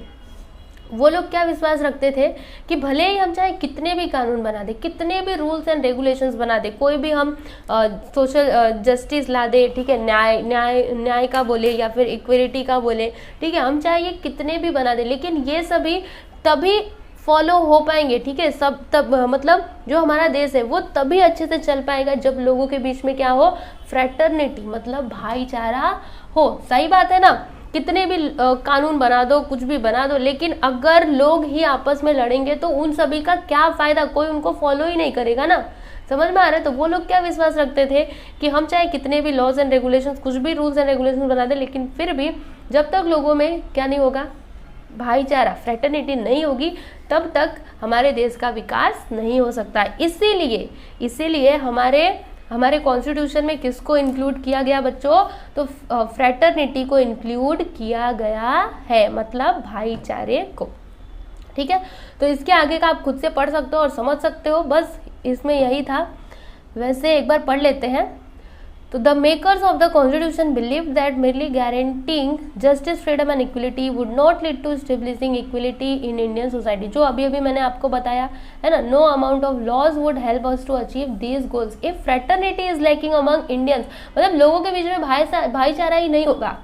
वो लोग क्या विश्वास रखते थे कि भले ही हम चाहे कितने भी कानून बना दे, कितने भी रूल्स एंड रेगुलेशंस बना दे, कोई भी हम सोशल जस्टिस ला दे, ठीक है, न्याय का बोले या फिर इक्वलिटी का बोले, ठीक है, हम चाहे ये कितने भी बना दे, लेकिन ये सभी तभी फॉलो हो पाएंगे, ठीक है। सब तब मतलब जो हमारा देश है वो तभी अच्छे से चल पाएगा जब लोगों के बीच में क्या हो, फ्रैटर्निटी, मतलब भाईचारा हो। सही बात है ना। कितने भी कानून बना दो, कुछ भी बना दो, लेकिन अगर लोग ही आपस में लड़ेंगे तो उन सभी का क्या फायदा, कोई उनको फॉलो ही नहीं करेगा ना। समझ में आ रहा है? तो वो लोग क्या विश्वास रखते थे कि हम चाहे कितने भी लॉज एंड रेगुलेशंस, कुछ भी रूल्स एंड रेगुलेशंस बना दे, लेकिन फिर भी जब तक लोगों में क्या नहीं होगा, भाईचारा, फ्रेटर्निटी नहीं होगी, तब तक हमारे देश का विकास नहीं हो सकता। इसीलिए हमारे कॉन्स्टिट्यूशन में किसको इंक्लूड किया गया बच्चों? तो फ्रेटर्निटी को इंक्लूड किया गया है, मतलब भाईचारे को। ठीक है, तो इसके आगे का आप खुद से पढ़ सकते हो और समझ सकते हो, बस इसमें यही था। वैसे एक बार पढ़ लेते हैं। तो the makers of the constitution believe that merely guaranteeing justice, freedom and equality would not lead to establishing equality in Indian society। जो अभी मैंने आपको बताया है ना, no amount of laws would help us to achieve these goals if fraternity is lacking among Indians। मतलब लोगों के बीच में भाईचारा ही नहीं होगा।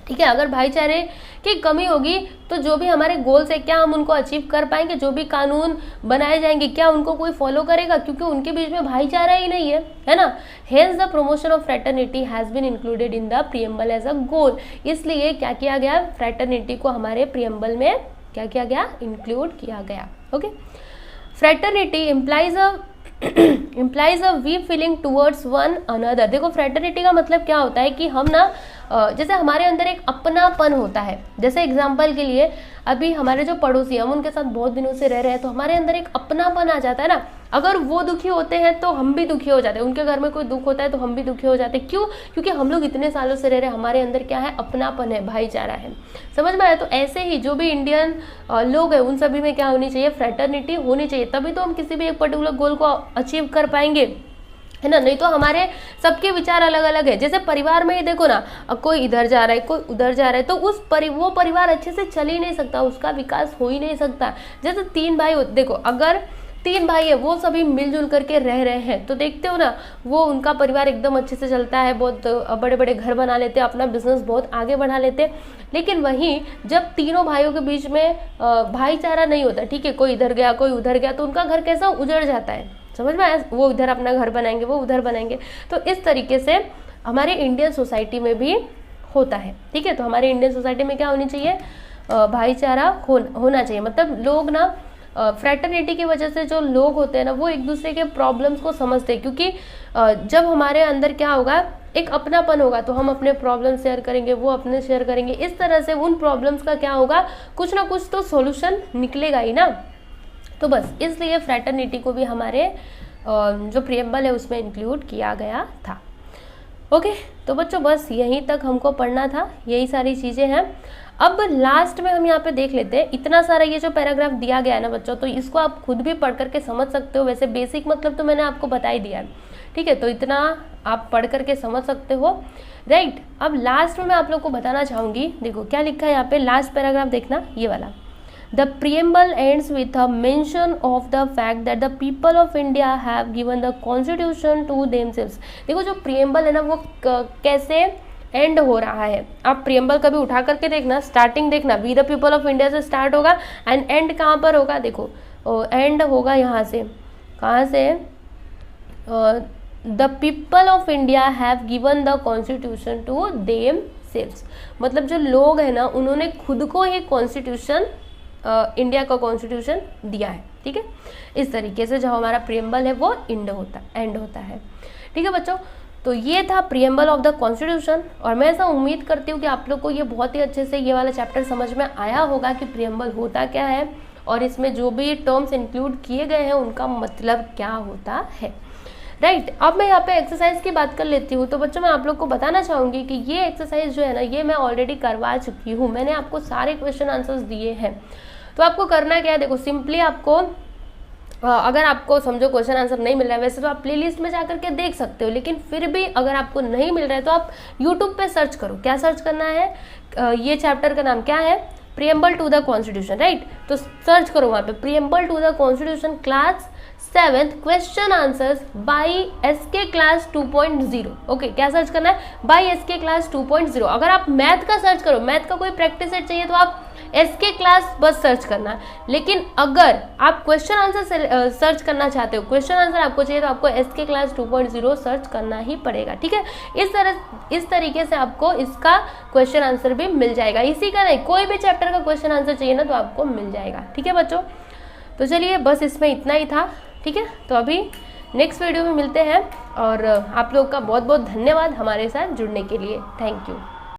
ठीक है, अगर भाईचारे की कमी होगी तो जो भी हमारे गोल्स है, क्या हम उनको अचीव कर पाएंगे? जो भी कानून बनाए जाएंगे, क्या उनको कोई फॉलो करेगा? क्योंकि उनके बीच में भाईचारा ही नहीं है ना। Hence the promotion of fraternity has been included in the preamble as a goal. इसलिए क्या किया गया? फ्रेटर्निटी को हमारे प्रीएम्बल में क्या किया गया? इंक्लूड किया गया। Okay, fraternity implies a we feeling towards one another। देखो, फ्रेटर्निटी का मतलब क्या होता है कि हम ना जैसे हमारे अंदर एक अपनापन होता है। जैसे एग्जाम्पल के लिए अभी हमारे जो पड़ोसी हैं, हम उनके साथ बहुत दिनों से रह रहे हैं, तो हमारे अंदर एक अपनापन आ जाता है ना। अगर वो दुखी होते हैं तो हम भी दुखी हो जाते हैं, उनके घर में कोई दुख होता है तो हम भी दुखी हो जाते हैं। क्यों? क्योंकि हम लोग इतने सालों से रह रहे हैं, हमारे अंदर क्या है? अपनापन है, भाईचारा है। समझ में आया? तो ऐसे ही जो भी इंडियन लोग हैं, उन सभी में क्या होनी चाहिए? फ्रेटर्निटी होनी चाहिए, तभी तो हम किसी भी एक पर्टिकुलर गोल को अचीव कर पाएंगे, है ना। नहीं तो हमारे सबके विचार अलग अलग है। जैसे परिवार में ही देखो ना, कोई इधर जा रहा है, कोई उधर जा रहा है, तो वो परिवार अच्छे से चल ही नहीं सकता, उसका विकास हो ही नहीं सकता। जैसे 3 भाई देखो, अगर 3 भाई है, वो सभी मिलजुल करके रह रहे हैं, तो देखते हो ना, वो उनका परिवार एकदम अच्छे से चलता है, बहुत बड़े बड़े घर बना लेते हैं, अपना बिजनेस बहुत आगे बढ़ा लेते हैं। लेकिन वहीं जब तीनों भाइयों के बीच में भाईचारा नहीं होता, ठीक है, कोई इधर गया कोई उधर गया, तो उनका घर कैसा उजड़ जाता है। समझ में आया? वो इधर अपना घर बनाएंगे, वो उधर बनाएंगे। तो इस तरीके से हमारे इंडियन सोसाइटी में भी होता है। ठीक है, तो हमारे इंडियन सोसाइटी में क्या होनी चाहिए? भाईचारा होना चाहिए। मतलब लोग ना फ्रेटर्निटी की वजह से जो लोग होते हैं ना, वो एक दूसरे के प्रॉब्लम्स को समझते हैं। क्योंकि जब हमारे अंदर क्या होगा? एक अपनापन होगा, तो हम अपने प्रॉब्लम शेयर करेंगे, वो अपने शेयर करेंगे। इस तरह से उन प्रॉब्लम्स का क्या होगा? कुछ ना कुछ तो सॉल्यूशन निकलेगा ही ना। तो बस इसलिए फ्रेटर्निटी को भी हमारे जो प्रीएम्बल है उसमें इंक्लूड किया गया था। ओके, तो बच्चों बस यहीं तक हमको पढ़ना था, यही सारी चीज़ें हैं। अब लास्ट में हम यहाँ पे देख लेते हैं, इतना सारा ये जो पैराग्राफ दिया गया है ना बच्चों, तो इसको आप खुद भी पढ़ करके समझ सकते हो। वैसे बेसिक मतलब तो मैंने आपको बता ही दिया है, ठीक है, तो इतना आप पढ़ करके समझ सकते हो, राइट। अब लास्ट में मैं आप लोग को बताना चाहूँगी, देखो क्या लिखा है यहाँ पे, लास्ट पैराग्राफ देखना, ये वाला। The preamble ends with a mention of the fact that the people of India have given the constitution to themselves। देखो जो preamble है ना, वो कैसे एंड हो रहा है। आप preamble कभी उठा करके देखना, स्टार्टिंग देखना, we the people of India से स्टार्ट होगा एंड एंड कहाँ पर होगा? देखो एंड होगा यहाँ से, कहाँ से? The people of India have given the constitution to themselves. मतलब जो लोग हैं ना, उन्होंने खुद को ही कॉन्स्टिट्यूशन इंडिया का कॉन्स्टिट्यूशन दिया है। ठीक है, इस तरीके से जो हमारा प्रीएम्बल है वो एंड होता है। ठीक है बच्चों, तो ये था प्रीएम्बल ऑफ द कॉन्स्टिट्यूशन। और मैं ऐसा उम्मीद करती हूँ कि आप लोग को ये बहुत ही अच्छे से ये वाला चैप्टर समझ में आया होगा कि प्रीएम्बल होता क्या है और इसमें जो भी टर्म्स इंक्लूड किए गए हैं उनका मतलब क्या होता है, राइट। अब मैं यहाँ पे एक्सरसाइज की बात कर लेती हूँ। तो बच्चों मैं आप लोग को बताना चाहूँगी कि ये एक्सरसाइज जो है ना, ये मैं ऑलरेडी करवा चुकी हूँ। मैंने आपको सारे क्वेश्चन आंसर्स दिए हैं। तो आपको करना क्या है, देखो सिंपली आपको अगर आपको समझो क्वेश्चन आंसर नहीं मिल रहा है, वैसे तो आप प्लेलिस्ट में जाकर के देख सकते हो, लेकिन फिर भी अगर आपको नहीं मिल रहा है तो आप यूट्यूब पे सर्च करो। क्या सर्च करना है? ये चैप्टर का नाम क्या है? Preamble to the constitution, right. तो सर्च करो वहाँ पे preamble to the constitution class 7th question answers by SK class 2.0। Okay, क्या सर्च करना है? By SK class 2.0। अगर आप मैथ का सर्च करो, मैथ का कोई प्रैक्टिस सेट चाहिए तो आप एसके क्लास बस सर्च करना है। लेकिन अगर आप क्वेश्चन आंसर सर्च करना चाहते हो, क्वेश्चन आंसर आपको चाहिए, तो आपको एसके क्लास 2.0 सर्च करना ही पड़ेगा। ठीक है, इस तरीके से आपको इसका क्वेश्चन आंसर भी मिल जाएगा। इसी का नहीं, कोई भी चैप्टर का क्वेश्चन आंसर चाहिए ना तो आपको मिल जाएगा। ठीक है बच्चों, तो चलिए बस इसमें इतना ही था। ठीक है, तो अभी नेक्स्ट वीडियो में मिलते हैं और आप लोग का बहुत बहुत धन्यवाद हमारे साथ जुड़ने के लिए। Thank you.